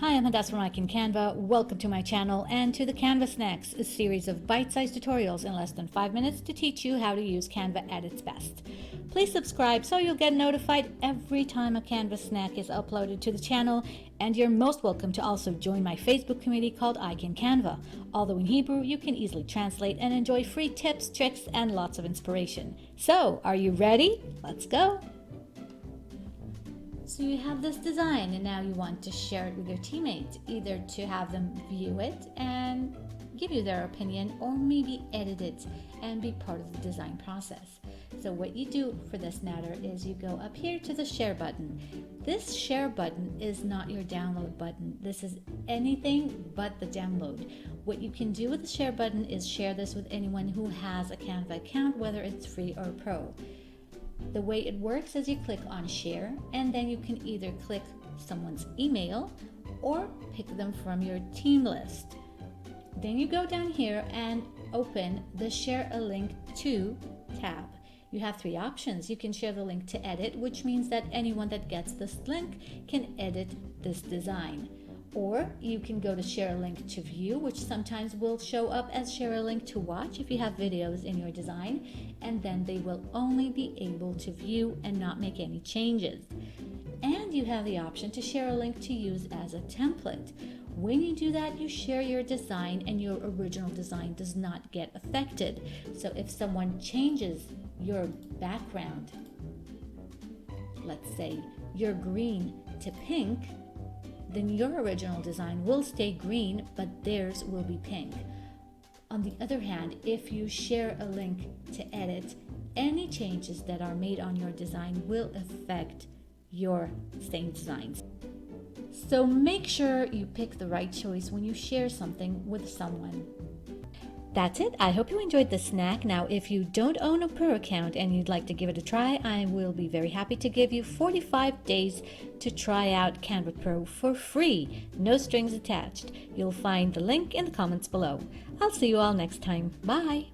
Hi, I'm Hadas from Canva. Welcome to my channel and to the Canva Snacks, a series of bite-sized tutorials in less than 5 minutes to teach you how to use Canva at its best. Please subscribe so you'll get notified every time a Canva snack is uploaded to the channel, and you're most welcome to also join my Facebook community called Canva. Although in Hebrew, you can easily translate and enjoy free tips, tricks, and lots of inspiration. So, are you ready? Let's go! So you have this design and now you want to share it with your teammates, either to have them view it and give you their opinion, or maybe edit it and be part of the design process. So what you do for this matter is you go up here to the share button. This share button is not your download button. This is anything but the download. What you can do with the share button is share this with anyone who has a Canva account, whether it's free or pro. The way it works is you click on share, and then you can either click someone's email or pick them from your team list. Then you go down here and open the share a link to tab. You have three options. You can share the link to edit, which means that anyone that gets this link can edit this design. Or you can go to share a link to view, which sometimes will show up as share a link to watch if you have videos in your design, and then they will only be able to view and not make any changes. And you have the option to share a link to use as a template. When you do that, you share your design and your original design does not get affected. So if someone changes your background, let's say you're green to pink, then your original design will stay green, but theirs will be pink. On the other hand, if you share a link to edit, any changes that are made on your design will affect your same designs. So make sure you pick the right choice when you share something with someone. That's it. I hope you enjoyed the snack. Now, if you don't own a Pro account and you'd like to give it a try, I will be very happy to give you 45 days to try out Canva Pro for free. No strings attached. You'll find the link in the comments below. I'll see you all next time. Bye!